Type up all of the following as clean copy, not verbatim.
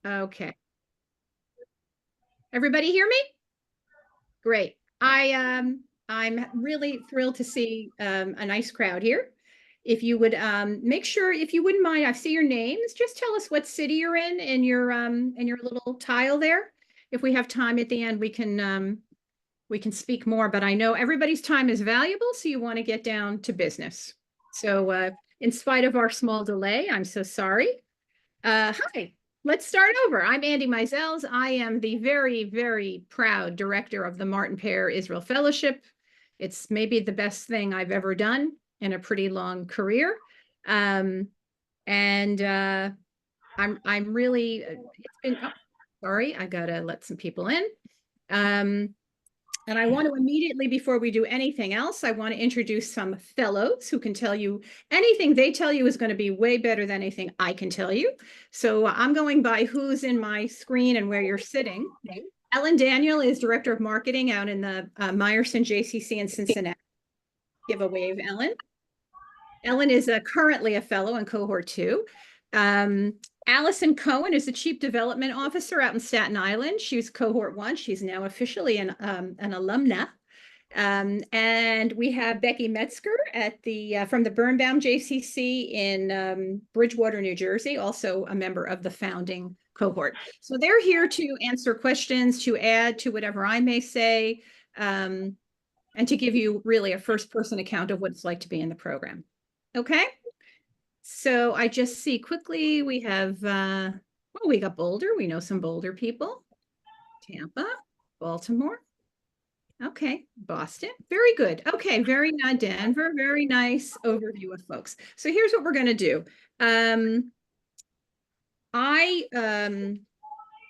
Okay. Everybody hear me? Great. I'm really thrilled to see a nice crowd here. If you would make sure, if you wouldn't mind, I see your names. Just tell us what city you're in your little tile there. If we have time at the end, we can speak more, but I know everybody's time is valuable, so you want to get down to business. So in spite of our small delay, I'm so sorry. Hi, let's start over. I'm Andy Mizels. I am the very, very proud director of the Martin Pear Israel Fellowship. It's maybe the best thing I've ever done in a pretty long career. Um, and I'm really, it's been, oh, sorry, I gotta let some people in. Um, and I want to immediately, before we do anything else, I want to introduce some fellows who can tell you anything they tell you is going to be way better than anything I can tell you. So I'm going by who's in my screen and where you're sitting. Ellen Daniel is Director of Marketing out in the Meyerson JCC in Cincinnati. Give a wave, Ellen. Ellen is currently a fellow in Cohort 2. Allison Cohen is the Chief Development Officer out in Staten Island. She was Cohort 1. She's now officially an alumna. And we have Becky Metzger at the from the Birnbaum JCC in Bridgewater, New Jersey, also a member of the founding cohort. So they're here to answer questions, to add to whatever I may say, and to give you really a first-person account of what it's like to be in the program. Okay. So I just see quickly we have, well, we got Boulder. We know some Boulder people. Tampa, Baltimore. Okay, Boston. Very good. Okay, very nice. Denver. Very nice overview of folks. So here's what we're going to do. I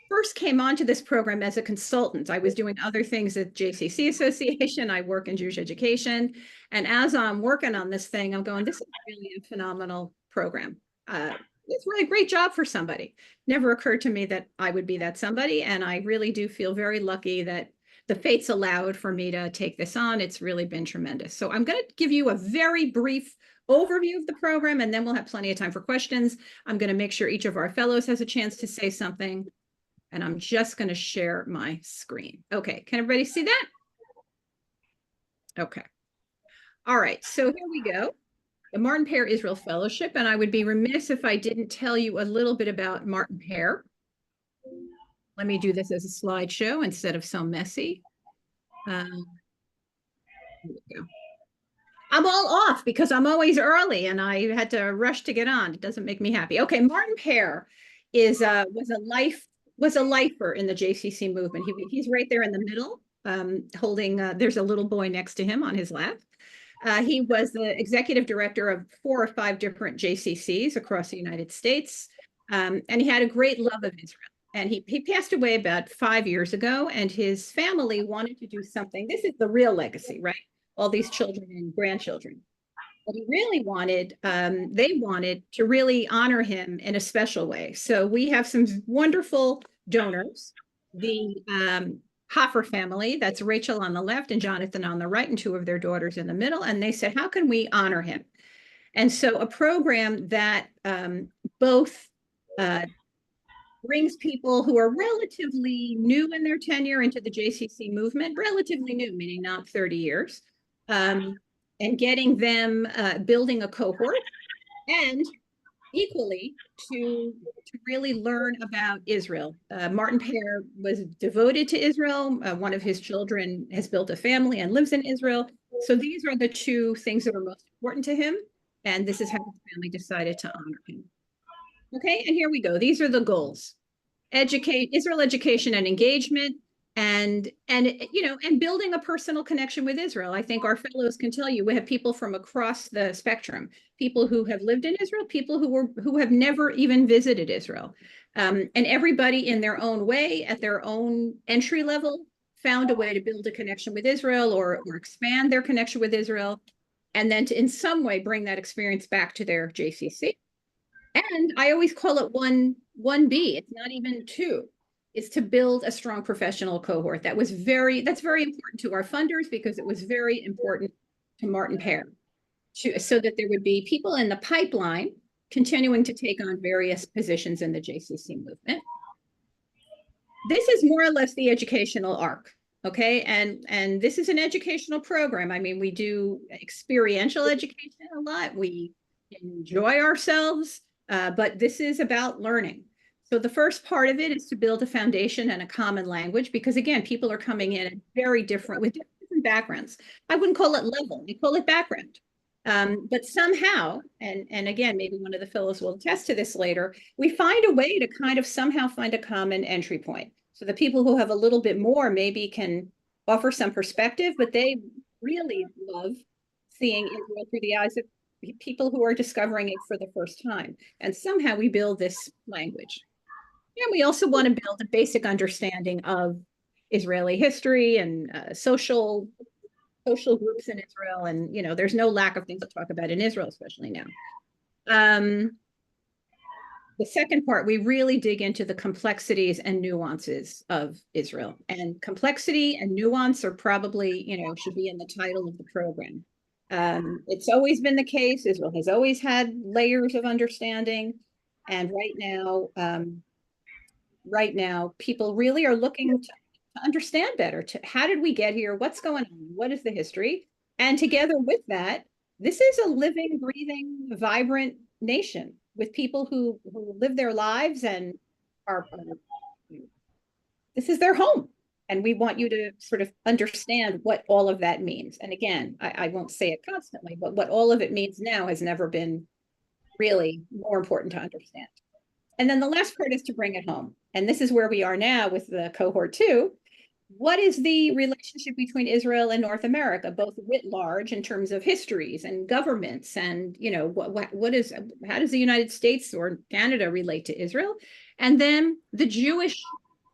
first came onto this program as a consultant. I was doing other things at JCC Association. I work in Jewish education. And as I'm working on this thing, I'm going, this is really a phenomenal program. It's really a great job for somebody. Never occurred to me that I would be that somebody. And I really do feel very lucky that the fates allowed for me to take this on. It's really been tremendous. So I'm going to give you a very brief overview of the program, and then we'll have plenty of time for questions. I'm going to make sure each of our fellows has a chance to say something. And I'm just going to share my screen. Okay, can everybody see that? Okay. All right, so here we go. The Martin Pear Israel Fellowship, and I would be remiss if I didn't tell you a little bit about Martin Pear. Let me do this as a slideshow instead of so messy. Here we go. I'm all off because I'm always early and I had to rush to get on. It doesn't make me happy. Okay, Martin Pear is was a lifer in the JCC movement. He's right there in the middle, holding. There's a little boy next to him on his lap. He was the executive director of 4 or 5 different JCCs across the United States, and he had a great love of Israel. And he passed away about 5 years ago, and his family wanted to do something. This is the real legacy, right? All these children and grandchildren. What he really wanted, they wanted to really honor him in a special way. So we have some wonderful donors. The Hoffer family, that's Rachel on the left and Jonathan on the right, and 2 of their daughters in the middle. And they said, how can we honor him? And so a program that both brings people who are relatively new in their tenure into the JCC movement, relatively new, meaning not 30 years, and getting them building a cohort, and equally to really learn about Israel. Martin Pear was devoted to Israel. One of his children has built a family and lives in Israel. So these are the 2 things that are most important to him. And this is how his family decided to honor him. Okay, and here we go. These are the goals. Educate Israel education and engagement, and you know, and building a personal connection with Israel. I think our fellows can tell you we have people from across the spectrum, people who have lived in Israel, people who have never even visited Israel, and everybody in their own way, at their own entry level, found a way to build a connection with Israel or expand their connection with Israel, and then to in some way bring that experience back to their JCC. And I always call it 1B. It's not even 2. Is to build a strong professional cohort. That's very important to our funders because it was very important to Martin Pear, so that there would be people in the pipeline continuing to take on various positions in the JCC movement. this is more or less the educational arc. Okay. And this is an educational program. I mean, we do experiential education a lot. We enjoy ourselves, but this is about learning. So the first part of it is to build a foundation and a common language, because again, people are coming in at very different with different backgrounds. I wouldn't call it level, we call it background. But somehow, and again, maybe one of the fellows will attest to this later, we find a way to kind of somehow find a common entry point. So the people who have a little bit more maybe can offer some perspective, but they really love seeing Israel through the eyes of people who are discovering it for the first time. And somehow we build this language. And we also want to build a basic understanding of Israeli history and social groups in Israel. And, you know, there's no lack of things to talk about in Israel, especially now. The second part, we really dig into the complexities and nuances of Israel. And complexity and nuance are probably, you know, should be in the title of the program. It's always been the case. Israel has always had layers of understanding. And right now, people really are looking to understand better. How did we get here? What's going on? What is the history? And together with that, this is a living, breathing, vibrant nation with people who live their lives and are this is their home. And we want you to sort of understand what all of that means. And again, I won't say it constantly, but what all of it means now has never been really more important to understand. And then the last part is to bring it home. And this is where we are now with the cohort 2. What is the relationship between Israel and North America, both writ large in terms of histories and governments, and you know how does the United States or Canada relate to Israel, and then the Jewish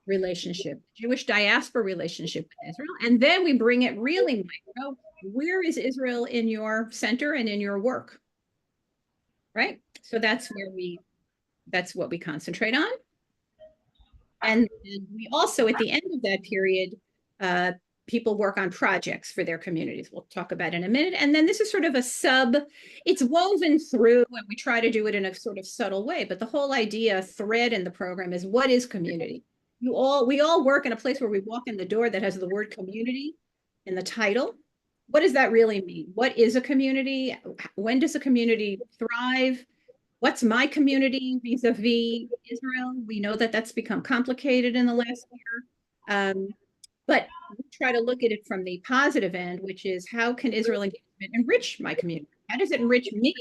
relationship, Jewish diaspora relationship with Israel, and then we bring it really micro. Where is Israel in your center and in your work? Right. So that's what we concentrate on. And we also, at the end of that period, people work on projects for their communities. We'll talk about in a minute. And then this is sort of it's woven through, and we try to do it in a sort of subtle way. But the whole idea thread in the program is, what is community? We all work in a place where we walk in the door that has the word community in the title. What does that really mean? What is a community? When does a community thrive? What's my community vis-a-vis Israel? We know that that's become complicated in the last year. But we try to look at it from the positive end, which is, how can Israel engagement enrich my community? How does it enrich me?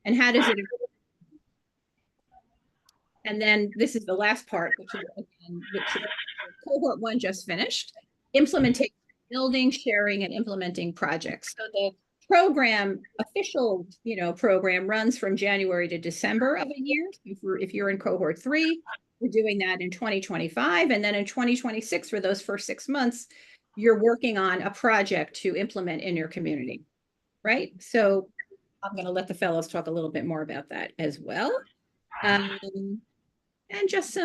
And how does it enrich? And then this is the last part, which is cohort 1 just finished. Implementation, building, sharing, and implementing projects. So the official program runs from January to December of a year. If you're in cohort 3, we're doing that in 2025. And then in 2026, for those first 6 months, you're working on a project to implement in your community, right? So I'm going to let the fellows talk a little bit more about that as well. And just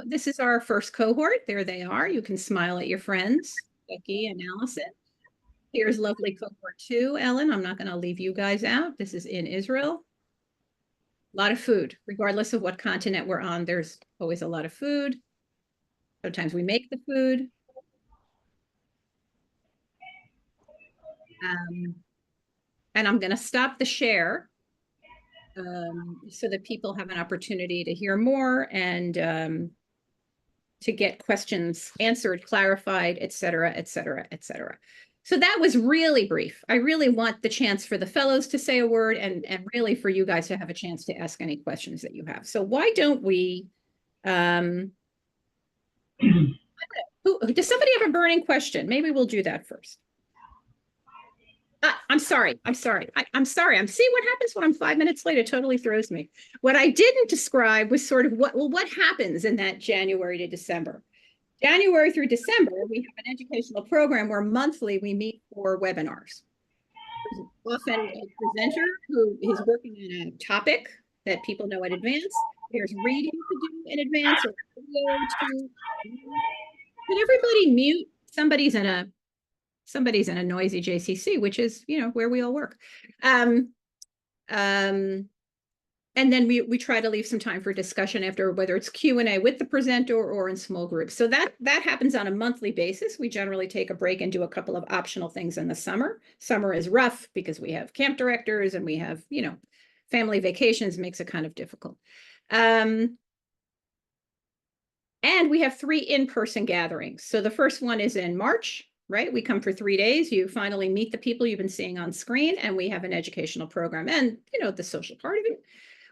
this is our first cohort. There they are. You can smile at your friends, Becky and Allison. Here's lovely cohort 2, Ellen. I'm not going to leave you guys out. This is in Israel. A lot of food, regardless of what continent we're on. There's always a lot of food. Sometimes we make the food. And I'm going to stop the share so that people have an opportunity to hear more and to get questions answered, clarified, et cetera, et cetera, et cetera. So that was really brief. I really want the chance for the fellows to say a word, and really for you guys to have a chance to ask any questions that you have. So why don't we, does somebody have a burning question? Maybe we'll do that first. I'm sorry. I'm sorry. See what happens when I'm 5 minutes late? It totally throws me. What I didn't describe was sort of what happens in that January to December. January through December, we have an educational program where monthly we meet for webinars. There's often a presenter who is working on a topic that people know in advance. There's reading to do in advance, or video to. Can everybody mute? Somebody's in a noisy JCC, which is, where we all work. And And then we try to leave some time for discussion after, whether it's Q&A with the presenter or in small groups. So that happens on a monthly basis. We generally take a break and do a couple of optional things in the summer. Summer is rough because we have camp directors and we have, family vacations, makes it kind of difficult. And we have 3 in-person gatherings. So the first one is in March, right? We come for 3 days. You finally meet the people you've been seeing on screen, and we have an educational program and, the social part of it.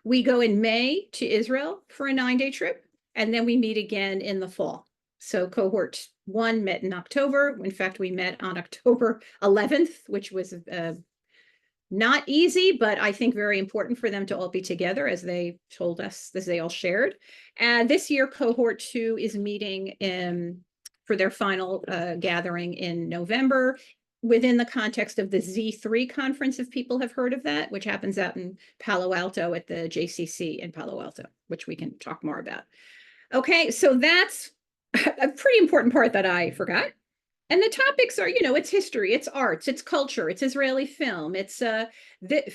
We go in May to Israel for a 9-day trip, and then we meet again in the fall. So cohort 1 met in October. In fact, we met on October 11th, which was not easy, but I think very important for them to all be together, as they told us, as they all shared. And this year, cohort 2 is meeting for their final gathering in November, within the context of the Z3 conference, if people have heard of that, which happens out in Palo Alto at the JCC in Palo Alto, which we can talk more about. Okay, so that's a pretty important part that I forgot. And the topics are, it's history, it's arts, it's culture, it's Israeli film. It's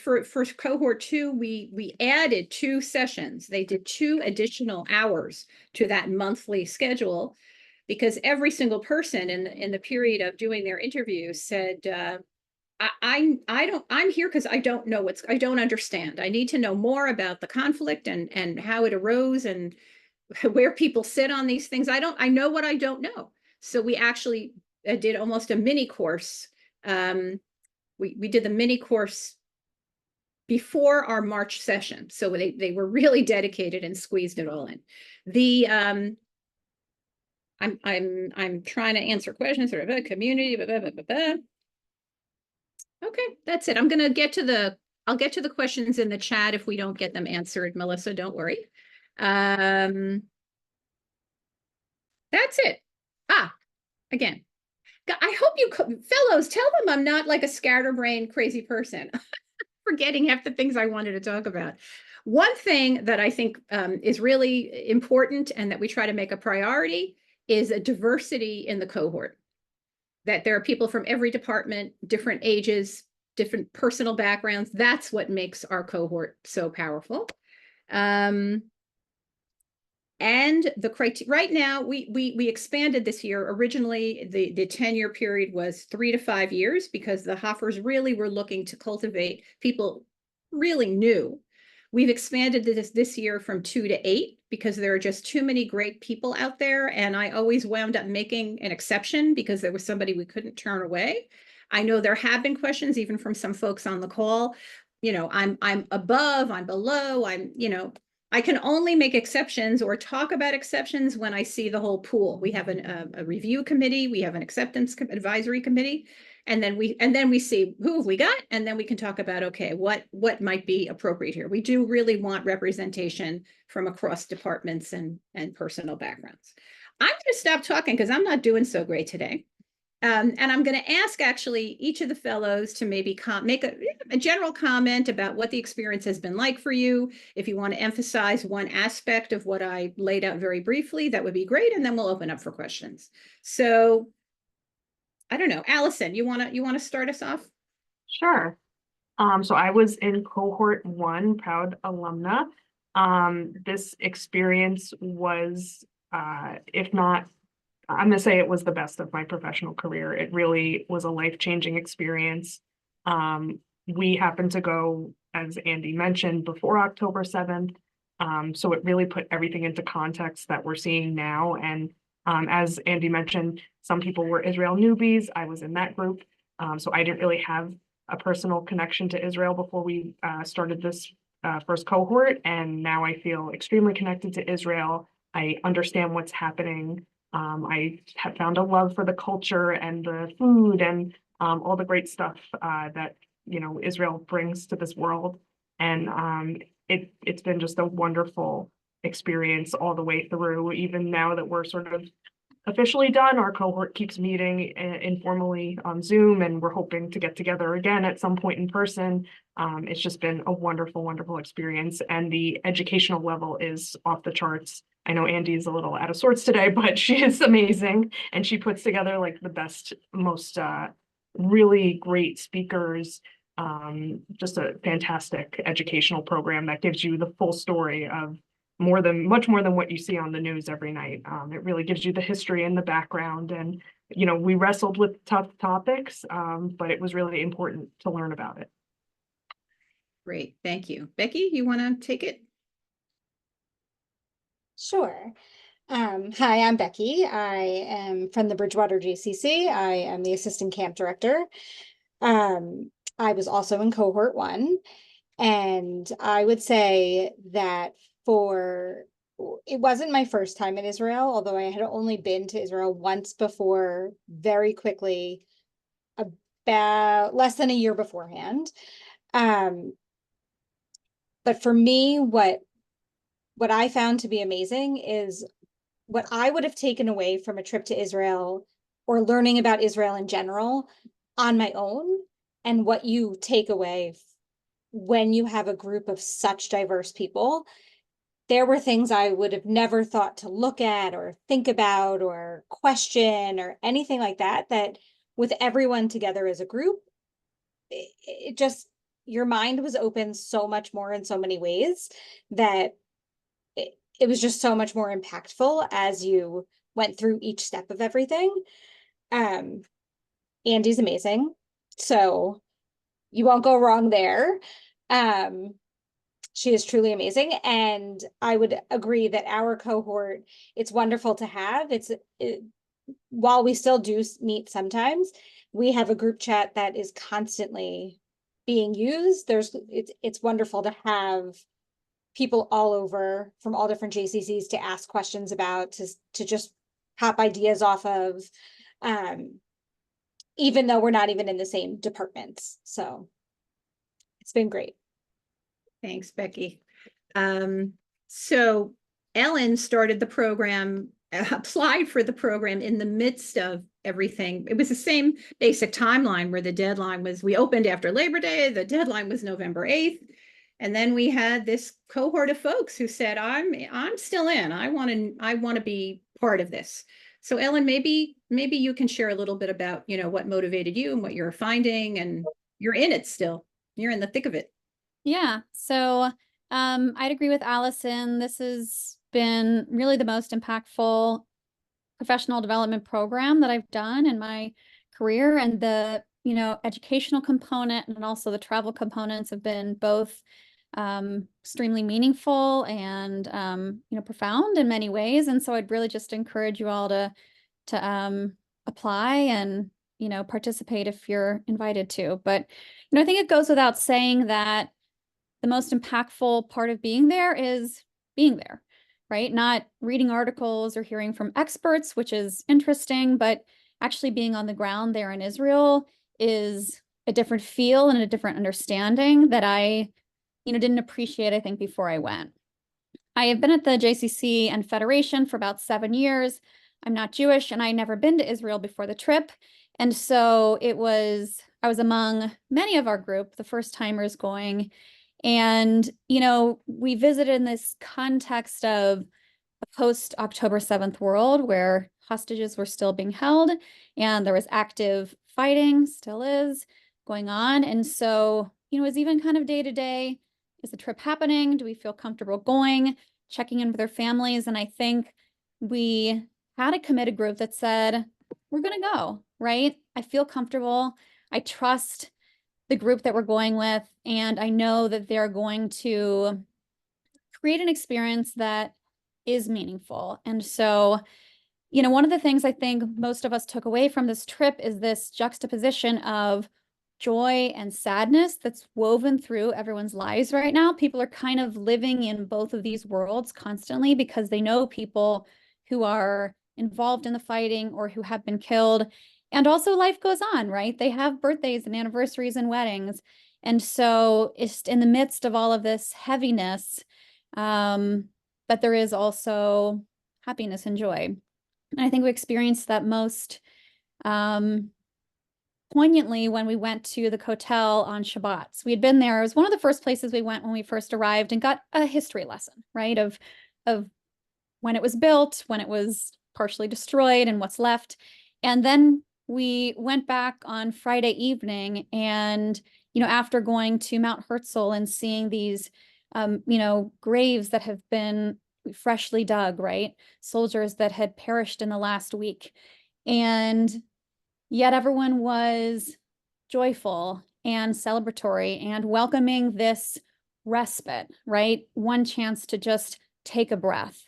for cohort 2, we added 2 sessions. They did 2 additional hours to that monthly schedule, because every single person in the period of doing their interview said, I'm here because I don't know I don't understand. I need to know more about the conflict and how it arose and where people sit on these things. I know what I don't know. So we actually did almost a mini course. We did the mini course before our March session. So they were really dedicated and squeezed it all in. I'm trying to answer questions, sort of a community. Blah, blah, blah, blah. Okay, that's it. I'll get to the questions in the chat if we don't get them answered, Melissa, don't worry. That's it. Again, I hope you fellows tell them I'm not like a scatterbrained crazy person. Forgetting half the things I wanted to talk about. One thing that I think is really important and that we try to make a priority is a diversity in the cohort. That there are people from every department, different ages, different personal backgrounds. That's what makes our cohort so powerful. And the criteria right now, we expanded this year. Originally, the 10-year period was 3 to 5 years, because the Hoffers really were looking to cultivate people really new. We've expanded this year from 2 to 8 because there are just too many great people out there. And I always wound up making an exception because there was somebody we couldn't turn away. I know there have been questions even from some folks on the call. I'm above, I'm below, I can only make exceptions or talk about exceptions when I see the whole pool. We have a review committee, we have an acceptance advisory committee, and then we see who have we got, and then we can talk about, okay, what might be appropriate here. We do really want representation from across departments and personal backgrounds. I'm going to stop talking because I'm not doing so great today. And I'm going to ask actually each of the fellows to maybe make a general comment about what the experience has been like for you. If you want to emphasize one aspect of what I laid out very briefly, that would be great. And then we'll open up for questions. So I don't know, Allison, you want to start us off? Sure. So I was in cohort 1, proud alumna. This experience was, if not, I'm going to say it was the best of my professional career. It really was a life-changing experience. We happened to go, as Andy mentioned, before October 7th. So it really put everything into context that we're seeing now. And as Andy mentioned, some people were Israel newbies. I was in that group. So I didn't really have a personal connection to Israel before we started this first cohort. And now I feel extremely connected to Israel. I understand what's happening. I have found a love for the culture and the food and all the great stuff that Israel brings to this world. And it's been just a wonderful experience all the way through. Even now that we're sort of officially done, our cohort keeps meeting informally on Zoom, and we're hoping to get together again at some point in person. It's just been a wonderful, wonderful experience, and the educational level is off the charts. I know Andy's a little out of sorts today, but she is amazing, and she puts together like the best, most really great speakers, Just a fantastic educational program that gives you the full story of much more than what you see on the news every night. It really gives you the history and the background. And, we wrestled with tough topics, but it was really important to learn about it. Great, thank you. Becky, you want to take it? Sure. Hi, I'm Becky. I am from the Bridgewater JCC. I am the assistant camp director. I was also in cohort 1, and I would say that it wasn't my first time in Israel, although I had only been to Israel once before, very quickly, about less than a year beforehand. But for me, what I found to be amazing is what I would have taken away from a trip to Israel or learning about Israel in general on my own, and what you take away when you have a group of such diverse people. There were things I would have never thought to look at or think about or question or anything like that, that with everyone together as a group, it just, your mind was open so much more in so many ways that it was just so much more impactful as you went through each step of everything. Andy's amazing, so you won't go wrong there. She is truly amazing, and I would agree that our cohort, it's wonderful to have. While we still do meet sometimes, we have a group chat that is constantly being used. It's wonderful to have people all over from all different JCCs to ask questions about, to just pop ideas off of, even though we're not even in the same departments. So it's been great. Thanks, Becky. So Ellen started the program, applied for the program in the midst of everything. It was the same basic timeline where the deadline was, we opened after Labor Day, the deadline was November 8th. And then we had this cohort of folks who said, I'm still in. I want to be part of this. So Ellen, maybe you can share a little bit about, what motivated you and what you're finding, and you're in it still. You're in the thick of it. Yeah, so I'd agree with Allison. This has been really the most impactful professional development program that I've done in my career, and the educational component and also the travel components have been both extremely meaningful and profound in many ways. And so I'd really just encourage you all to apply and participate if you're invited to. But I think it goes without saying that the most impactful part of being there is being there, right? Not reading articles or hearing from experts, which is interesting, but actually being on the ground there in Israel is a different feel and a different understanding that I, didn't appreciate, I think, before I went. I have been at the JCC and Federation for about 7 years. I'm not Jewish, and I'd never been to Israel before the trip. And so I was among many of our group, the first timers going. And, we visited in this context of a post-October 7th world where hostages were still being held and there was active fighting, still is, going on. And so, it was even kind of day to day, is the trip happening? Do we feel comfortable going, checking in with our families? And I think we had a committed group that said, we're going to go, right? I feel comfortable. I trust the group that we're going with, and I know that they're going to create an experience that is meaningful. And so, one of the things I think most of us took away from this trip is this juxtaposition of joy and sadness that's woven through everyone's lives right now. People are kind of living in both of these worlds constantly because they know people who are involved in the fighting or who have been killed. And also life goes on, right? They have birthdays and anniversaries and weddings. And so it's in the midst of all of this heaviness, but there is also happiness and joy. And I think we experienced that most poignantly when we went to the hotel on Shabbat. We had been there. It was one of the first places we went when we first arrived, and got a history lesson, right? Of when it was built, when it was partially destroyed, and what's left. And then we went back on Friday evening, and after going to Mount Herzl and seeing these, graves that have been freshly dug, right? Soldiers that had perished in the last week. And yet everyone was joyful and celebratory and welcoming this respite, right? One chance to just take a breath.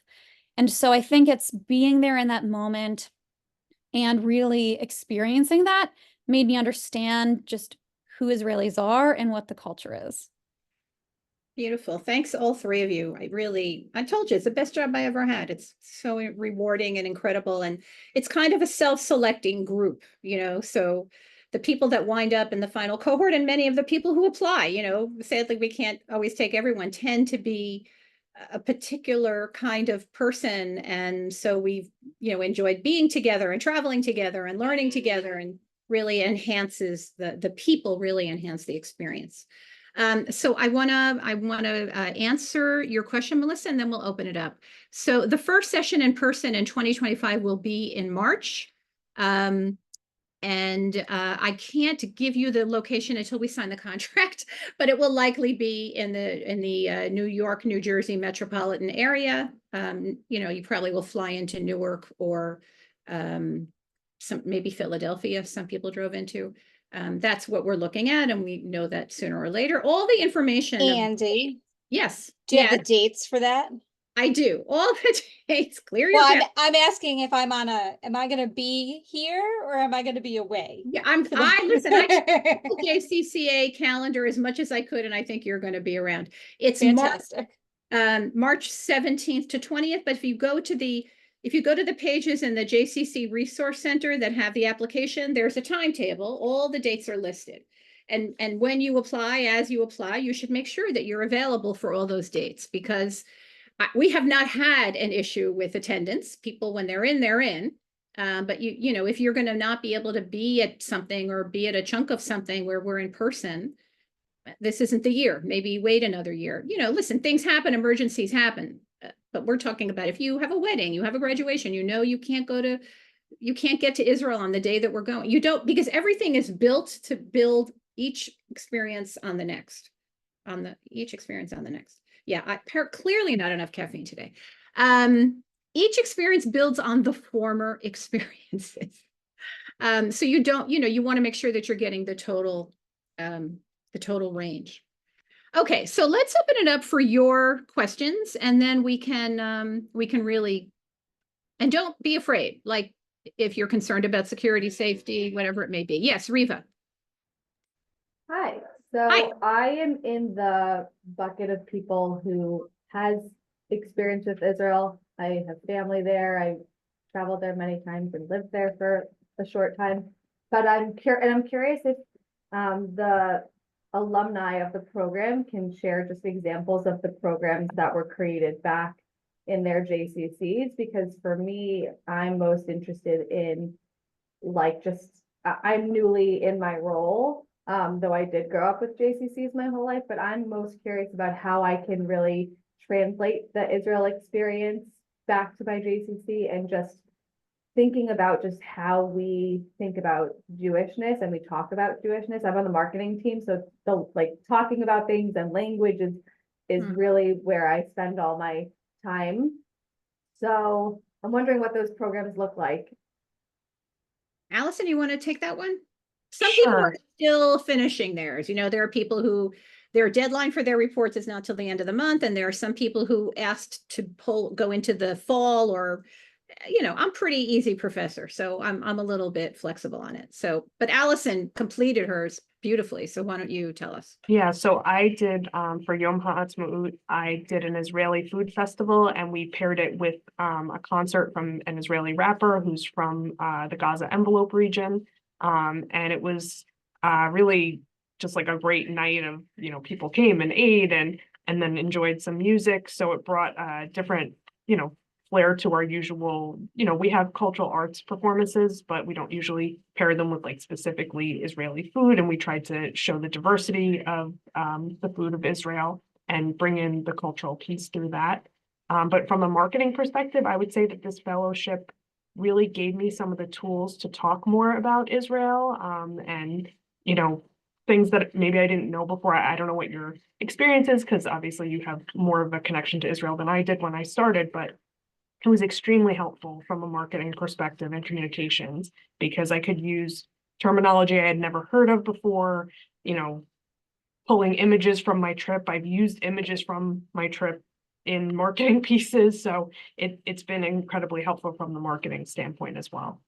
And so I think it's being there in that moment and really experiencing that made me understand just who Israelis are and what the culture is. Beautiful. Thanks, all three of you. I told you, it's the best job I ever had. It's so rewarding and incredible. And it's kind of a self-selecting group, so the people that wind up in the final cohort and many of the people who apply, sadly, we can't always take everyone, tend to be a particular kind of person. And so we've, enjoyed being together and traveling together and learning together, and really enhances the people really enhance the experience. So I wanna answer your question, Melissa, and then we'll open it up. So the first session in person in 2025 will be in March. And I can't give you the location until we sign the contract, but it will likely be in the New York, New Jersey metropolitan area. You probably will fly into Newark or maybe Philadelphia. Some people drove into. That's what we're looking at, and we know that sooner or later. All the information. Andy, Yes. do you have the dates for that? I do. All the dates. Clear your. Well, I'm asking if am I going to be here or am I going to be away? Yeah, I checked the JCCA calendar as much as I could, and I think you're going to be around. It's fantastic. March 17th to 20th. But if you go to the pages in the JCC Resource Center that have the application, there's a timetable. All the dates are listed. And when you apply, you should make sure that you're available for all those dates, because we have not had an issue with attendance. People, when they're in, they're in. But if you're going to not be able to be at something or be at a chunk of something where we're in person, this isn't the year. Maybe wait another year. Listen, things happen, emergencies happen. But we're talking about if you have a wedding, you have a graduation, you can't get to Israel on the day that we're going. You don't, because everything is built to build each experience on the next. Yeah, clearly not enough caffeine today. Each experience builds on the former experiences. So you don't, you want to make sure that you're getting the total range. Okay, so let's open it up for your questions, and then we can really, and don't be afraid, like if you're concerned about security, safety, whatever it may be. Yes, Riva. Hi. So Hi. I am in the bucket of people who has experience with Israel. I have family there. I traveled there many times and lived there for a short time. But I'm curious if the alumni of the program can share just examples of the programs that were created back in their JCCs, because for me, I'm most interested in I'm newly in my role. Though I did grow up with JCCs my whole life, but I'm most curious about how I can really translate the Israel experience back to my JCC, and just thinking about just how we think about Jewishness and we talk about Jewishness. I'm on the marketing team, so talking about things and language is really where I spend all my time. So I'm wondering what those programs look like. Allison, you want to take that one? Some people are still finishing theirs. There are people who their deadline for their reports is not till the end of the month. And there are some people who asked to go into the fall, or, I'm pretty easy professor. So I'm a little bit flexible on it. So, but Allison completed hers beautifully. So why don't you tell us? Yeah, so I did, for Yom HaAtzmaut, I did an Israeli food festival, and we paired it with a concert from an Israeli rapper who's from the Gaza envelope region. And it was really just like a great night of, people came and ate and then enjoyed some music. So it brought a different, flair to our usual, we have cultural arts performances, but we don't usually pair them with specifically Israeli food. And we tried to show the diversity of the food of Israel and bring in the cultural piece through that. But from a marketing perspective, I would say that this fellowship really gave me some of the tools to talk more about Israel, and, things that maybe I didn't know before. I don't know what your experience is, because obviously you have more of a connection to Israel than I did when I started, but it was extremely helpful from a marketing perspective and communications, because I could use terminology I had never heard of before, you know, pulling images from my trip. I've used images from my trip in marketing pieces. So it's been incredibly helpful from the marketing standpoint as well.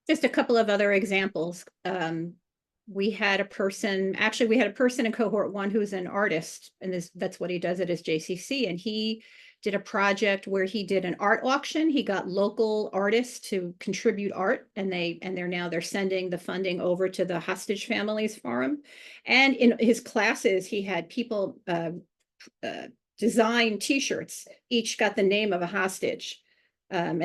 Just a couple of other examples. We had a person in cohort 1 who's an artist, and that's what he does at his JCC. And he did a project where he did an art auction. He got local artists to contribute art, and they're sending the funding over to the hostage families forum. And in his classes, he had people design T-shirts, each got the name of a hostage. And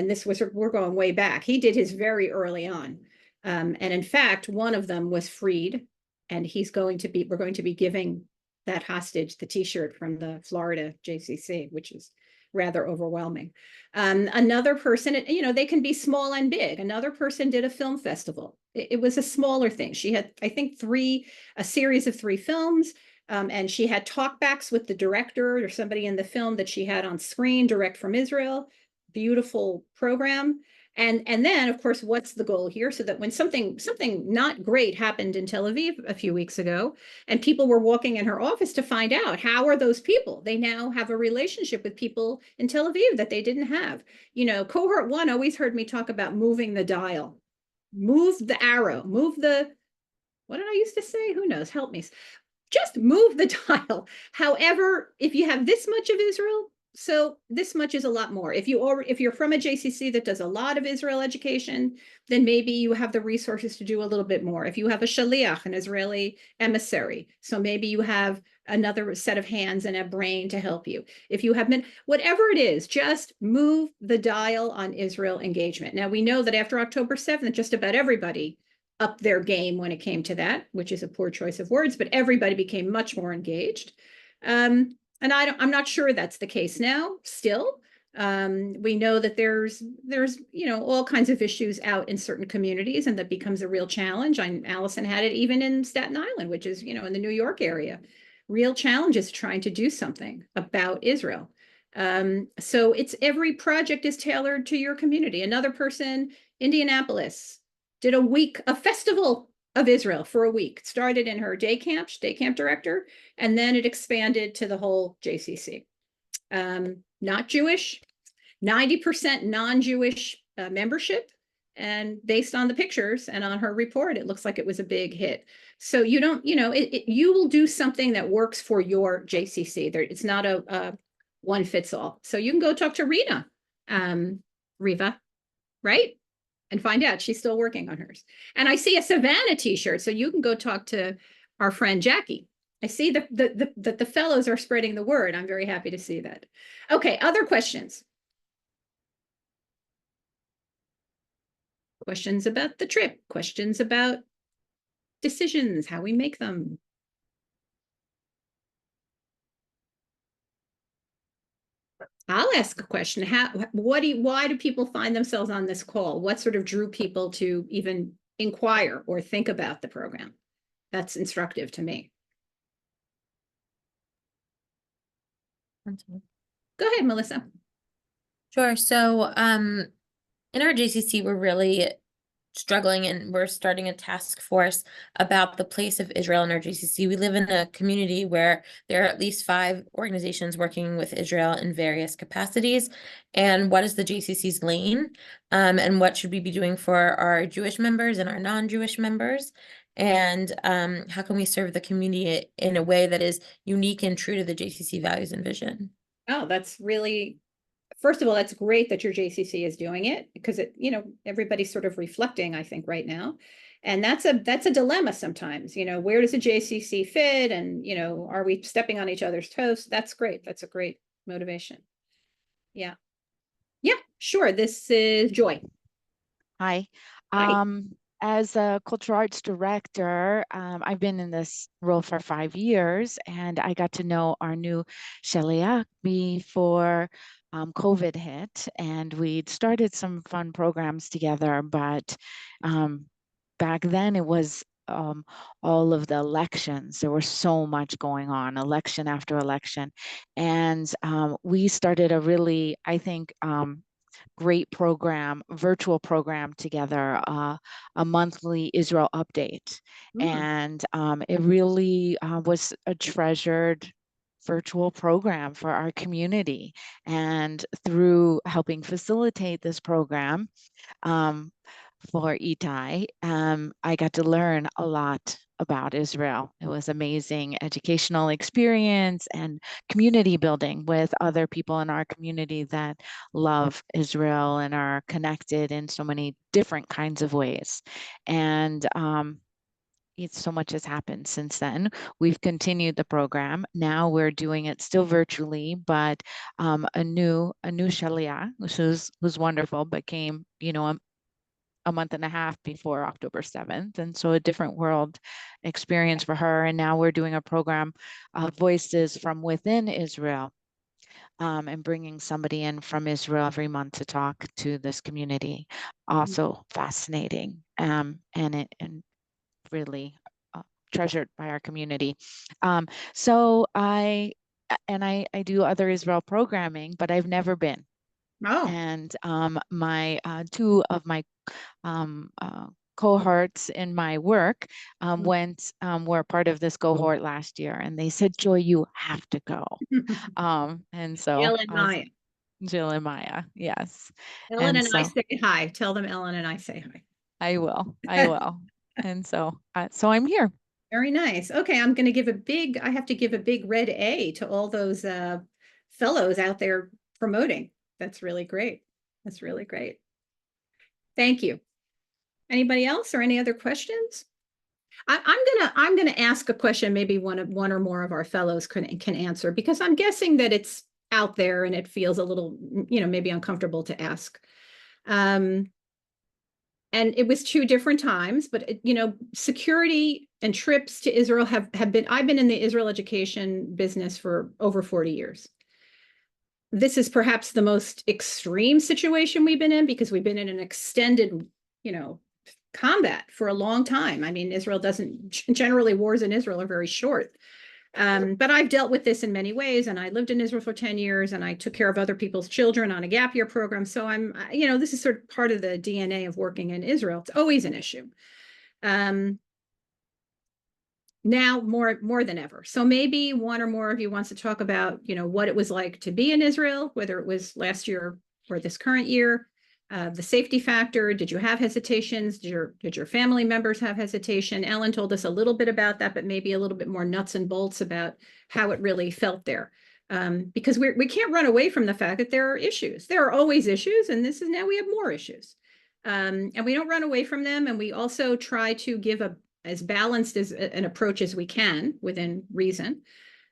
we're going way back. He did his very early on. And in fact, one of them was freed, and we're going to be giving that hostage the T-shirt from the Florida JCC, which is rather overwhelming. Another person, they can be small and big. Another person did a film festival. It was a smaller thing. She had, I think, a series of 3 films. And she had talkbacks with the director or somebody in the film that she had on screen, direct from Israel. Beautiful program. And then, of course, what's the goal here? So that when something not great happened in Tel Aviv a few weeks ago, and people were walking in her office to find out, how are those people? They now have a relationship with people in Tel Aviv that they didn't have. Cohort 1 always heard me talk about moving the dial, move the arrow, what did I used to say? Who knows? Help me. Just move the dial. However, if you have this much of Israel, so this much is a lot more. If you're from a JCC that does a lot of Israel education, then maybe you have the resources to do a little bit more. If you have a shaliach, an Israeli emissary, so maybe you have another set of hands and a brain to help you. If you have been, whatever it is, just move the dial on Israel engagement. Now, we know that after October 7th, just about everybody up their game when it came to that, which is a poor choice of words, but everybody became much more engaged. And I'm not sure that's the case now still. We know that there's all kinds of issues out in certain communities, and that becomes a real challenge. Allison had it even in Staten Island, which is, in the New York area. Real challenges trying to do something about Israel. So every project is tailored to your community. Another person, Indianapolis, did a festival of Israel for a week. It started in her day camp director, and then it expanded to the whole JCC. Not Jewish, 90% non-Jewish membership. And based on the pictures and on her report, it looks like it was a big hit. So you will do something that works for your JCC. It's not a one fits all. So you can go talk to Riva, right? And find out she's still working on hers. And I see a Savannah t-shirt, so you can go talk to our friend Jackie. I see that the fellows are spreading the word. I'm very happy to see that. Okay, other questions? Questions about the trip, questions about decisions, how we make them. I'll ask a question. Why do people find themselves on this call? What sort of drew people to even inquire or think about the program? That's instructive to me. Go ahead, Melissa. Sure. So in our JCC, we're really struggling, and we're starting a task force about the place of Israel in our JCC. We live in a community where there are at least 5 organizations working with Israel in various capacities. And what is the JCC's lane? And what should we be doing for our Jewish members and our non-Jewish members? And how can we serve the community in a way that is unique and true to the JCC values and vision? Oh, that's really, first of all, that's great that your JCC is doing it, because everybody's sort of reflecting, I think, right now. And that's a dilemma sometimes, where does a JCC fit? And, are we stepping on each other's toes? That's great. That's a great motivation. Yeah. Yeah, sure. This is Joy. Hi. Hi. As a cultural arts director, I've been in this role for 5 years, and I got to know our new shaliach before COVID hit, and we'd started some fun programs together, but back then it was all of the elections. There was so much going on, election after election. And we started a really, I think, great program, virtual program together, a monthly Israel update. And it really was a treasured virtual program for our community. And through helping facilitate this program for Itai, I got to learn a lot about Israel. It was amazing educational experience and community building with other people in our community that love Israel and are connected in so many different kinds of ways. And so much has happened since then. We've continued the program. Now we're doing it still virtually, but a new Shalia, who's wonderful, but came, a month and a half before October 7th. And so a different world experience for her. And now we're doing a program, Voices from Within Israel, and bringing somebody in from Israel every month to talk to this community. Also fascinating, and really treasured by our community. So I do other Israel programming, but I've never been. Oh, And my two of my cohorts in my work were part of this cohort last year, and they said, "Joy, you have to go." And so Jill and Maya. Jill and Maya, yes. Ellen and I so say hi. Tell them Ellen and I say hi. I will. And so I'm here. Very nice. Okay, I have to give a big red A to all those fellows out there promoting. That's really great. That's really great. Thank you. Anybody else or any other questions? I'm gonna ask a question maybe one or more of our fellows can answer, because I'm guessing that it's out there and it feels a little, maybe uncomfortable to ask. And it was 2 different times, but security and trips to Israel have been, I've been in the Israel education business for over 40 years. This is perhaps the most extreme situation we've been in, because we've been in an extended, combat for a long time. I mean, Israel doesn't, generally wars in Israel are very short. But I've dealt with this in many ways, and I lived in Israel for 10 years, and I took care of other people's children on a gap year program. So I'm, this is sort of part of the DNA of working in Israel. It's always an issue. Now more than ever. So maybe one or more of you wants to talk about, what it was like to be in Israel, whether it was last year or this current year. The safety factor, did you have hesitations? Did your family members have hesitation? Ellen told us a little bit about that, but maybe a little bit more nuts and bolts about how it really felt there. Because we can't run away from the fact that there are issues. There are always issues, and now we have more issues. And we don't run away from them, and we also try to give as balanced as an approach as we can within reason,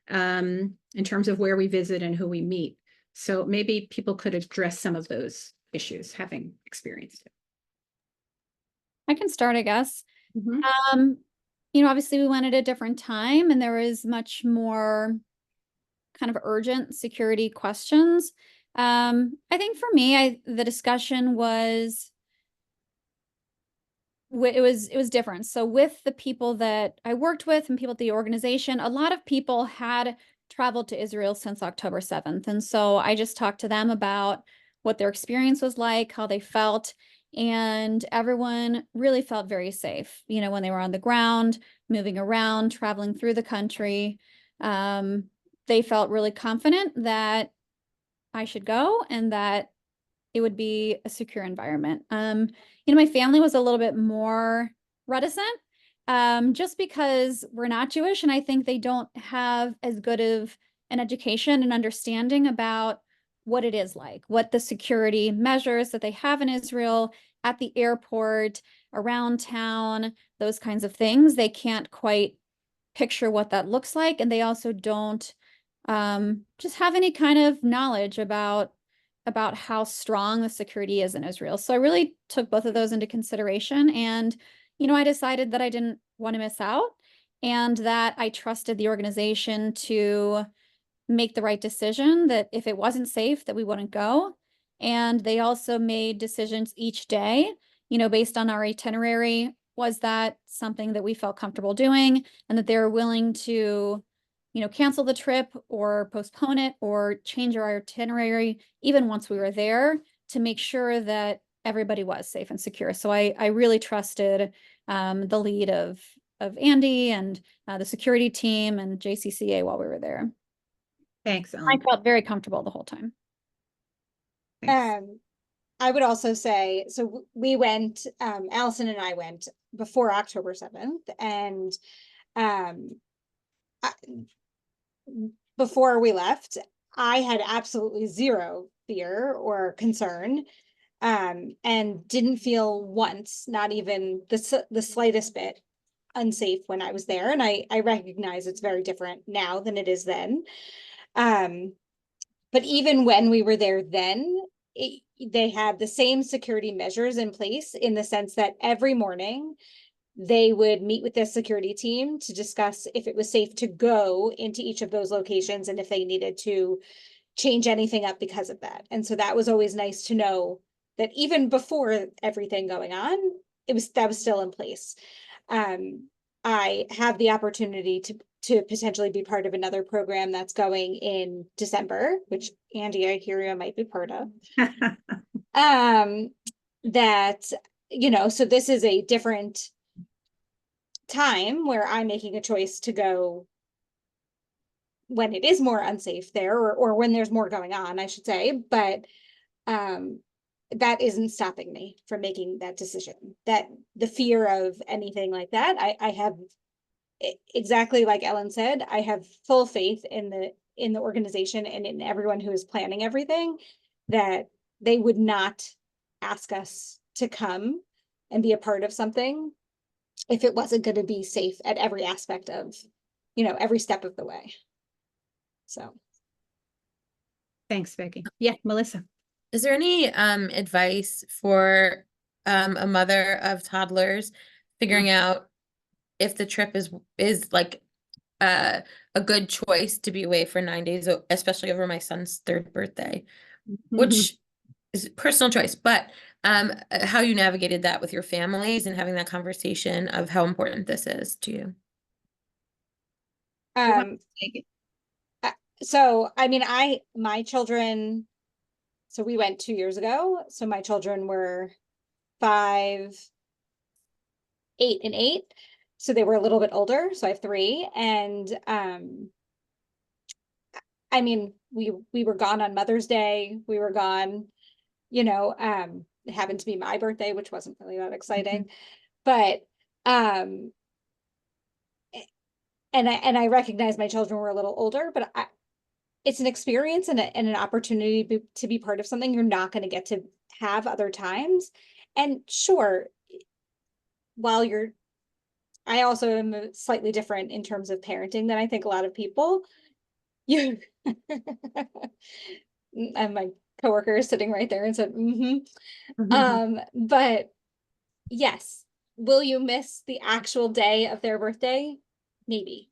in terms of where we visit and who we meet. So maybe people could address some of those issues, having experienced it. I can start, I guess. Mm-hmm. Obviously we went at a different time, and there was much more kind of urgent security questions. I think for me, the discussion was, it was different. So with the people that I worked with and people at the organization, a lot of people had traveled to Israel since October 7th. And so I just talked to them about what their experience was like, how they felt, and everyone really felt very safe, when they were on the ground, moving around, traveling through the country. They felt really confident that I should go and that it would be a secure environment. My family was a little bit more reticent, just because we're not Jewish, and I think they don't have as good of an education and understanding about what it is like, what the security measures that they have in Israel, at the airport, around town, those kinds of things. They can't quite picture what that looks like. And they also don't just have any kind of knowledge about how strong the security is in Israel. So I really took both of those into consideration. And, I decided that I didn't want to miss out, and that I trusted the organization to make the right decision, that if it wasn't safe, that we wouldn't go. And they also made decisions each day, based on our itinerary was that something that we felt comfortable doing, and that they were willing to, cancel the trip or postpone it or change our itinerary even once we were there, to make sure that everybody was safe and secure. So I really trusted the lead of Andy and the security team and JCCA while we were there. Thanks, I Ellen. felt very comfortable the whole time. Thanks. I would also say, so we went, Allison and I went before October 7th, and before we left, I had absolutely zero fear or concern, and didn't feel once, not even the slightest bit, unsafe when I was there. And I recognize it's very different now than it is then. But even when we were there then, they had the same security measures in place, in the sense that every morning they would meet with the security team to discuss if it was safe to go into each of those locations and if they needed to change anything up because of that. And so that was always nice to know that even before everything going on, that was still in place. I have the opportunity to potentially be part of another program that's going in December, which Andy, I hear you might be part of. That, so this is a different time where I'm making a choice to go when it is more unsafe there, or when there's more going on, I should say. But that isn't stopping me from making that decision. That the fear of anything like that, I have, exactly like Ellen said, I have full faith in the organization and in everyone who is planning everything, that they would not ask us to come and be a part of something if it wasn't going to be safe at every aspect of, every step of the way. So. Thanks, Becky. Yeah, Melissa. Is there any advice for a mother of toddlers figuring out if the trip is like a good choice to be away for 9 days, especially over my son's 3rd birthday, which is personal choice, but how you navigated that with your families and having that conversation of how important this is to you? So, I mean, my children, so we went 2 years ago. So my children were 5, 8, and 8. So they were a little bit older. So I have 3. And I mean, we were gone on Mother's Day. We were gone, it happened to be my birthday, which wasn't really that exciting. But and I recognize my children were a little older, but it's an experience and an opportunity to be part of something you're not going to get to have other times. And sure, I also am slightly different in terms of parenting than I think a lot of people. And my coworker is sitting right there and said, but yes, will you miss the actual day of their birthday? Maybe.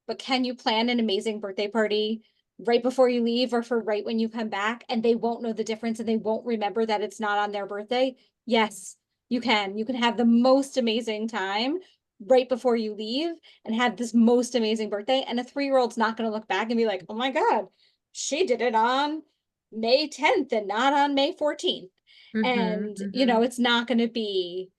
But can you plan an amazing birthday party right before you leave or for right when you come back, and they won't know the difference and they won't remember that it's not on their birthday? Yes, you can. You can have the most amazing time right before you leave and have this most amazing birthday. And a 3-year-old's not going to look back and be like, oh my God, she did it on May 10th and not on May 14th. And, it's not going to be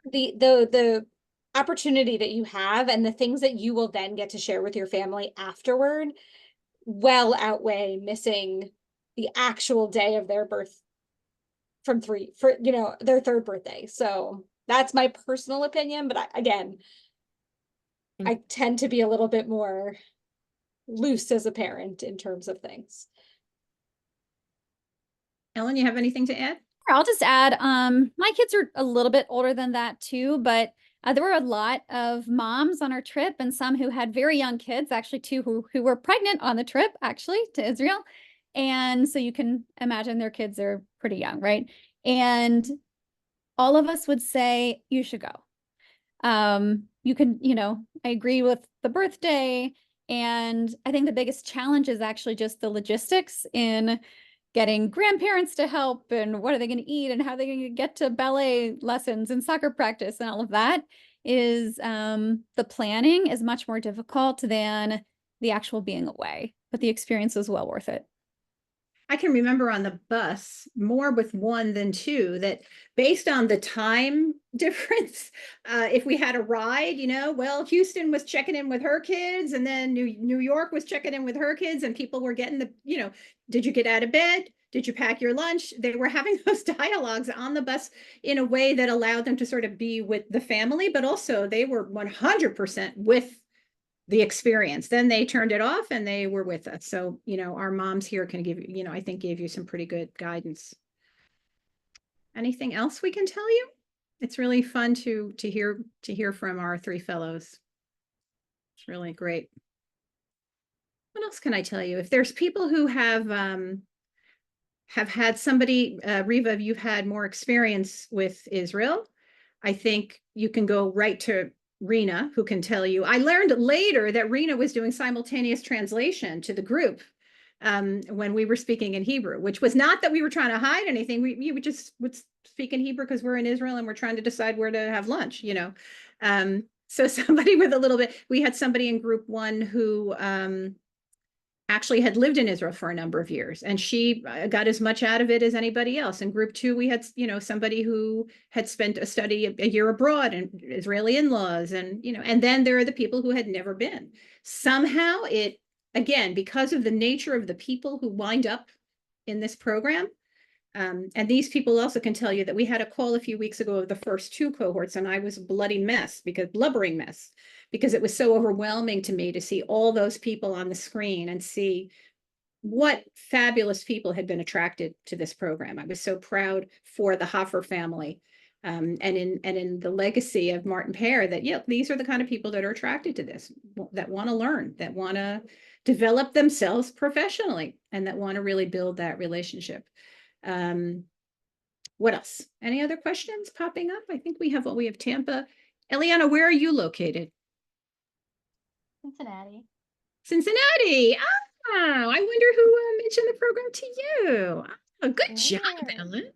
the opportunity that you have and the things that you will then get to share with your family afterward well outweigh missing the actual day of their birth for their 3rd birthday. So that's my personal opinion. But I tend to be a little bit more loose as a parent in terms of things. Ellen, you have anything to add? I'll just add, my kids are a little bit older than that too, but there were a lot of moms on our trip, and some who had very young kids, actually 2 who were pregnant on the trip actually to Israel. And so you can imagine their kids are pretty young, right? And all of us would say, you should go. You can, I agree with the birthday. And I think the biggest challenge is actually just the logistics in getting grandparents to help and what are they going to eat and how are they going to get to ballet lessons and soccer practice and all of that is the planning is much more difficult than the actual being away, but the experience was well worth it. I can remember on the bus more with one than two that based on the time difference, if we had a ride, well, Houston was checking in with her kids and then New York was checking in with her kids and people were getting did you get out of bed? Did you pack your lunch? They were having those dialogues on the bus in a way that allowed them to sort of be with the family, but also they were 100% with the experience. Then they turned it off and they were with us. So, our moms here can give you, I think gave you some pretty good guidance. Anything else we can tell you? It's really fun to hear from our three fellows. It's really great. What else can I tell you? If there's people who have had somebody, Riva, you've had more experience with Israel, I think you can go right to Rena, who can tell you. I learned later that Rena was doing simultaneous translation to the group when we were speaking in Hebrew, which was not that we were trying to hide anything. We would just would speak in Hebrew because we're in Israel and we're trying to decide where to have lunch, So somebody with a little bit, we had somebody in group one who actually had lived in Israel for a number of years, and she got as much out of it as anybody else. In group two, we had, somebody who had spent a year abroad and Israeli in-laws, and, and then there are the people who had never been. Somehow it, again, because of the nature of the people who wind up in this program, and these people also can tell you that we had a call a few weeks ago of the first two cohorts, and I was a blubbering mess because it was so overwhelming to me to see all those people on the screen and see what fabulous people had been attracted to this program. I was so proud for the Hoffer family, and in the legacy of Martin Pear, that these are the kind of people that are attracted to this, that want to learn, that want to develop themselves professionally, and that want to really build that relationship. What else? Any other questions popping up? I think we have Tampa. Eliana, where are you located? Cincinnati. Cincinnati. I wonder who mentioned the program to you. Oh, good job, Ellen.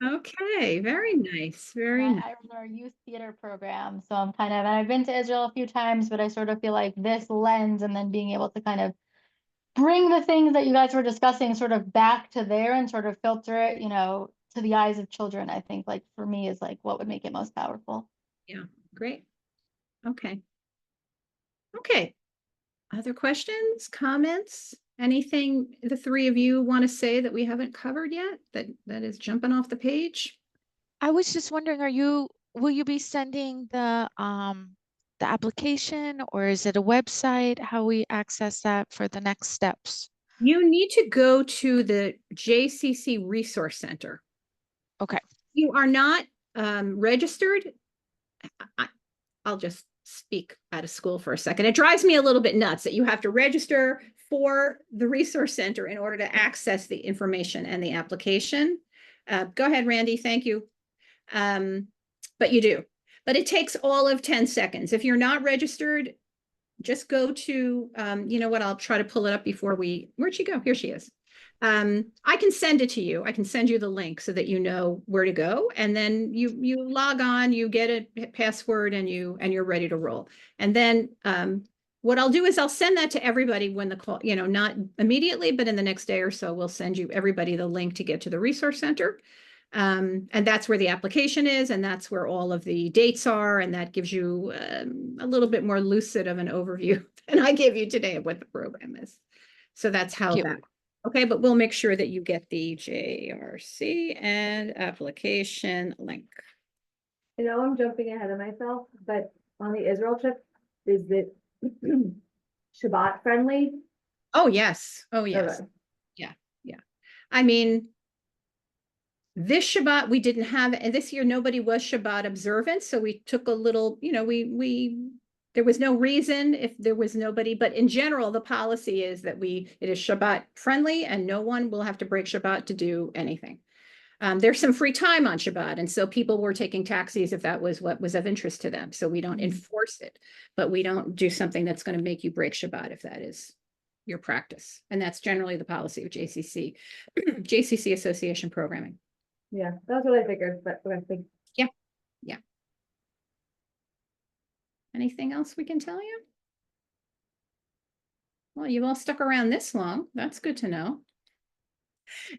Okay, very nice. Very nice. I run our youth theater program, so and I've been to Israel a few times, but I sort of feel like this lens and then being able to kind of bring the things that you guys were discussing sort of back to there and sort of filter it, to the eyes of children, I think, like, for me, is like what would make it most powerful. Yeah, great. Okay. Other questions, comments, anything the three of you want to say that we haven't covered yet that is jumping off the page? I was just wondering, will you be sending the application, or is it a website? How we access that for the next steps? You need to go to the JCC Resource Center. Okay. You are not registered. I'll just speak out of school for a second. It drives me a little bit nuts that you have to register for the Resource Center in order to access the information and the application. Go ahead, Randy. Thank you. But you do. But it takes all of 10 seconds. If you're not registered, just go to, you know what, I'll try to pull it up before where'd she go? Here she is. I can send it to you. I can send you the link so that you know where to go. And then you log on, you get a password, and you're ready to roll. And then what I'll do is I'll send that to everybody when the call, not immediately, but in the next day or so, we'll send you everybody the link to get to the Resource Center. And that's where the application is, and that's where all of the dates are, and that gives you a little bit more lucid of an overview than I gave you today of what the program is. So that's how that. Okay, but we'll make sure that you get the JRC and application link. I know I'm jumping ahead of myself, but on the Israel trip, is it Shabbat friendly? Oh, yes. Oh, yes. Okay. Yeah. I mean, this Shabbat we didn't have, and this year nobody was Shabbat observant, so we took a little, there was no reason if there was nobody, but in general, the policy is that it is Shabbat friendly and no one will have to break Shabbat to do anything. There's some free time on Shabbat, and so people were taking taxis if that was what was of interest to them. So we don't enforce it, but we don't do something that's going to make you break Shabbat if that is your practice. And that's generally the policy of JCC, JCC association programming. Yeah, that's what I figured, but I think. Anything else we can tell you? Well, you've all stuck around this long. That's good to know.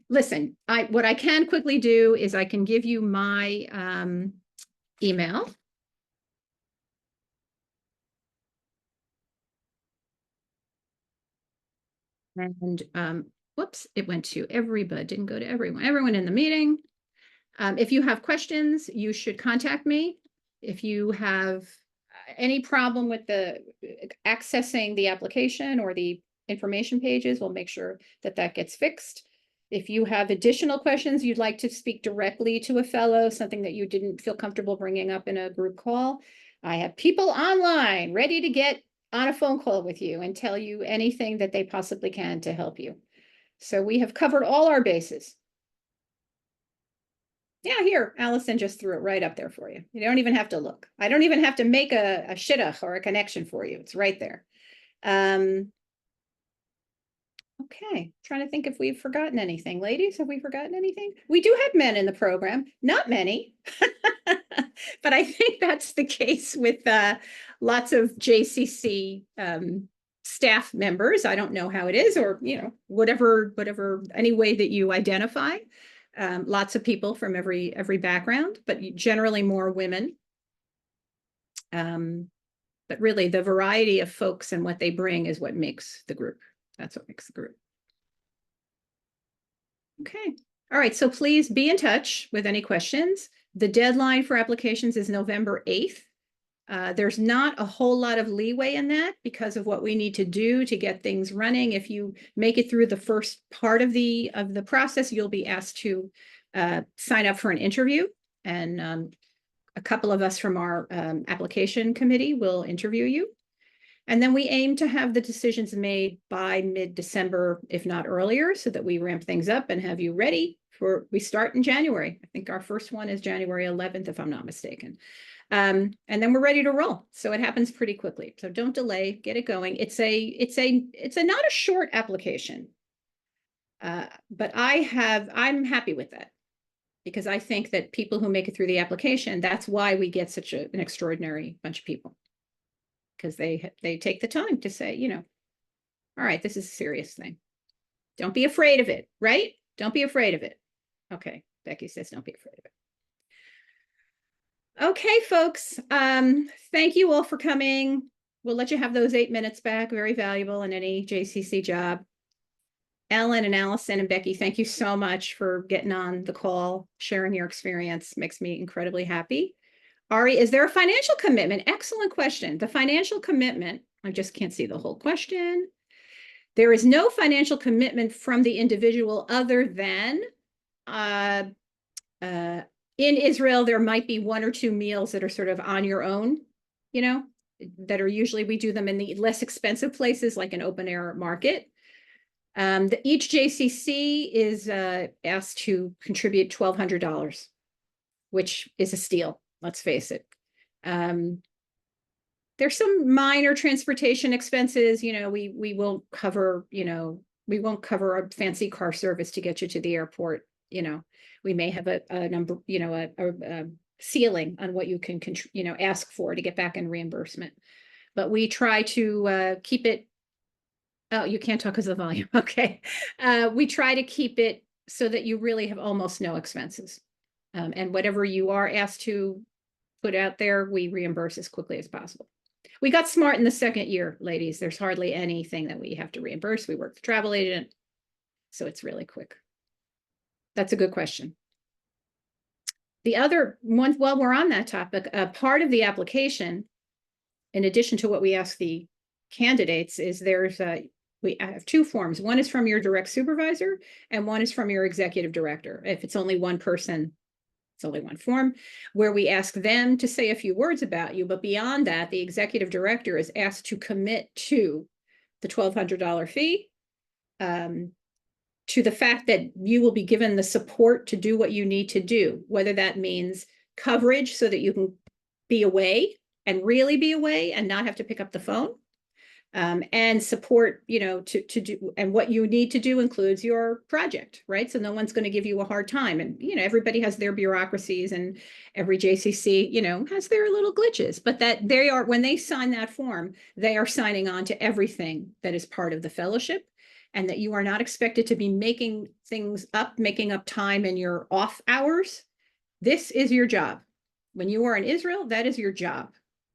Listen, what I can quickly do is I can give you my email. And whoops, it went to everybody, didn't go to everyone in the meeting. If you have questions, you should contact me. If you have any problem with the accessing the application or the information pages, we'll make sure that that gets fixed. If you have additional questions, you'd like to speak directly to a fellow, something that you didn't feel comfortable bringing up in a group call, I have people online ready to get on a phone call with you and tell you anything that they possibly can to help you. So we have covered all our bases. Yeah, here, Allison just threw it right up there for you. You don't even have to look. I don't even have to make a shidduch or a connection for you. It's right there. Okay, trying to think if we've forgotten anything. Ladies, have we forgotten anything? We do have men in the program, not many, but I think that's the case with lots of JCC staff members. I don't know how it is, or whatever, any way that you identify. Lots of people from every background, but generally more women. But really the variety of folks and what they bring is what makes the group. That's what makes the group. Okay. All right. So please be in touch with any questions. The deadline for applications is November 8th. There's not a whole lot of leeway in that because of what we need to do to get things running. If you make it through the first part of the process, you'll be asked to sign up for an interview, and a couple of us from our application committee will interview you. And then we aim to have the decisions made by mid-December, if not earlier, so that we ramp things up and have you ready for, we start in January. I think our first one is January 11th, if I'm not mistaken. And then we're ready to roll. So it happens pretty quickly. So don't delay, get it going. It's not a short application. But I'm happy with that, because I think that people who make it through the application, that's why we get such an extraordinary bunch of people. Because they take the time to say, all right, this is a serious thing. Don't be afraid of it, right? Don't be afraid of it. Okay, Becky says don't be afraid of it. Okay, folks, thank you all for coming. We'll let you have those 8 minutes back, very valuable in any JCC job. Ellen and Allison and Becky, thank you so much for getting on the call, sharing your experience. Makes me incredibly happy. Ari, is there a financial commitment? Excellent question. The financial commitment, I just can't see the whole question. There is no financial commitment from the individual other than in Israel, there might be 1 or 2 meals that are sort of on your own, that are usually, we do them in the less expensive places like an open air market. Each JCC is asked to contribute $1,200, which is a steal. Let's face it. There's some minor transportation expenses. We won't cover, we won't cover a fancy car service to get you to the airport. We may have a number, a ceiling on what you can, ask for to get back in reimbursement. But we try to keep it. Oh, you can't talk because of the volume. Okay. We try to keep it so that you really have almost no expenses. And whatever you are asked to put out there, we reimburse as quickly as possible. We got smart in the second year, ladies. There's hardly anything that we have to reimburse. We work with travel agent, so it's really quick. That's a good question. The other one, while we're on that topic, part of the application, in addition to what we ask the candidates, is we have 2 forms. One is from your direct supervisor, and one is from your executive director. If it's only one person, it's only one form, where we ask them to say a few words about you. But beyond that, the executive director is asked to commit to the $1,200 fee, to the fact that you will be given the support to do what you need to do, whether that means coverage so that you can be away and really be away and not have to pick up the phone, and support, to do, and what you need to do includes your project, right? So no one's going to give you a hard time. And, everybody has their bureaucracies, and every JCC, has their little glitches, but that they are, when they sign that form, they are signing on to everything that is part of the fellowship, and that you are not expected to be making things up, making up time in your off hours. This is your job. When you are in Israel, that is your job.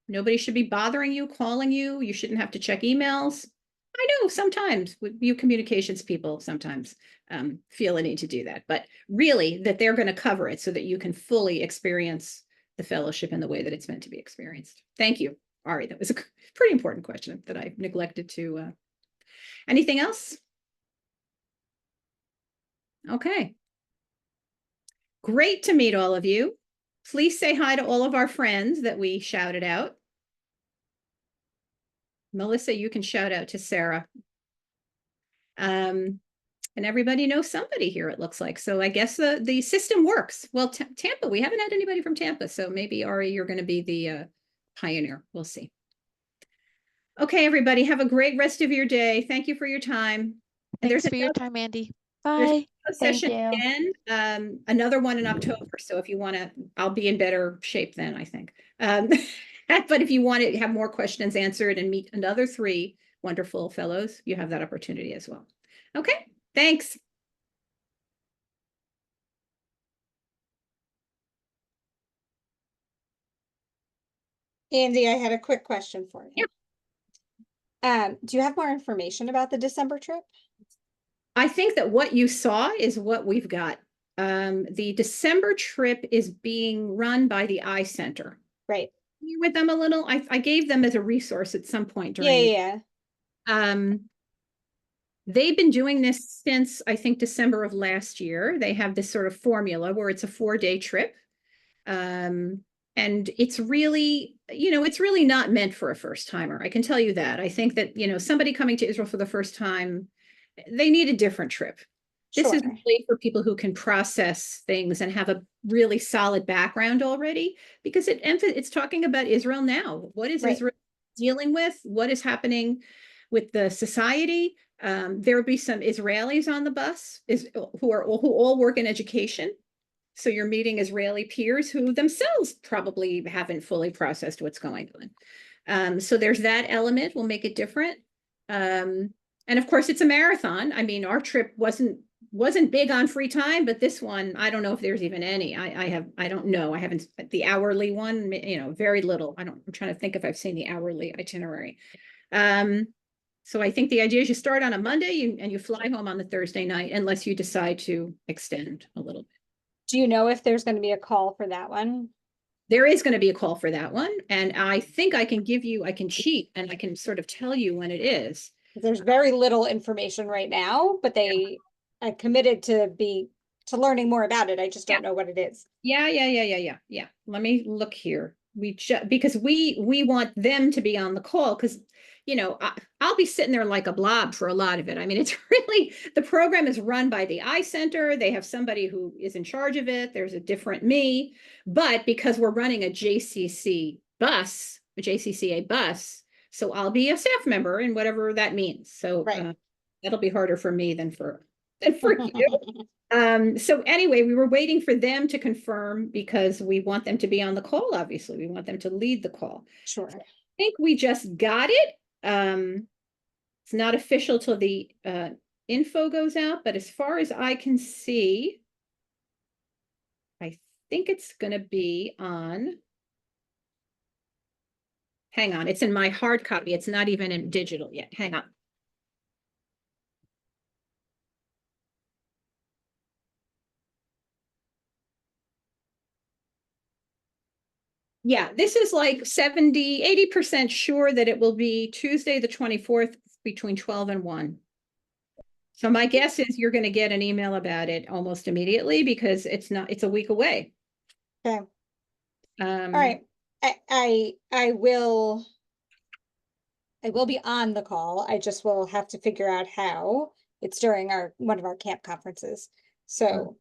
Nobody should be bothering you, calling you. You shouldn't have to check emails. I know sometimes you communications people sometimes feel a need to do that, but really that they're going to cover it so that you can fully experience the fellowship in the way that it's meant to be experienced. Thank you, Ari. That was a pretty important question that I neglected to. Anything else? Okay. Great to meet all of you. Please say hi to all of our friends that we shouted out. Melissa, you can shout out to Sarah. And everybody knows somebody here, it looks like. So I guess the system works. Well, Tampa, we haven't had anybody from Tampa. So maybe, Ari, you're going to be the pioneer. We'll see. Okay, everybody, have a great rest of your day. Thank you for your time. And Thanks for your time, Andy. there's Bye. a Thank session you. again, another one in October. So if you want to, I'll be in better shape then, I think. But if you want to have more questions answered and meet another 3 wonderful fellows, you have that opportunity as well. Okay, thanks. Andy, I had a quick question for you. Yeah. Do you have more information about the December trip? I think that what you saw is what we've got. The December trip is being run by the Eye Center. Right. With them a little, I gave them as a resource at some point during. Yeah. They've been doing this since, I think, December of last year. They have this sort of formula where it's a 4-day trip. And it's really, it's really not meant for a first timer. I can tell you that. I think that, somebody coming to Israel for the first time, they need a different trip. This is really for people who can process things and have a really solid background already, because it's talking about Israel now. What is Israel dealing with? What is happening with the society? There will be some Israelis on the bus who all work in education. So you're meeting Israeli peers who themselves probably haven't fully processed what's going on. So there's that element will make it different. And of course, it's a marathon. I mean, our trip wasn't big on free time, but this one, I don't know if there's even any. I don't know. I haven't, the hourly one, very little. I'm trying to think if I've seen the hourly itinerary. So I think the idea is you start on a Monday and you fly home on the Thursday night, unless you decide to extend a little bit. Do you know if there's going to be a call for that one? There is going to be a call for that one. And I think I can cheat and I can sort of tell you when it is. There's very little information right now, but they are committed to learning more about it. I just don't know what it is. Yeah. Let me look here. Because we want them to be on the call, because I'll be sitting there like a blob for a lot of it. I mean, it's really, the program is run by the Eye Center. They have somebody who is in charge of it. There's a different me, but because we're running a JCCA bus, so I'll be a staff member and whatever that means. So that'll be harder for me than for you. So anyway, we were waiting for them to confirm, because we want them to be on the call. Obviously, we want them to lead the call. Sure. So I think we just got it. It's not official till the info goes out, but as far as I can see, I think it's going to be on. Hang on, it's in my hard copy. It's not even in digital yet. Hang on. Yeah, this is like 80% sure that it will be Tuesday, the 24th between 12 and 1. So my guess is you're going to get an email about it almost immediately, because it's a week away. Okay. All right. I will be on the call. I just will have to figure out how. It's during one of our camp conferences. So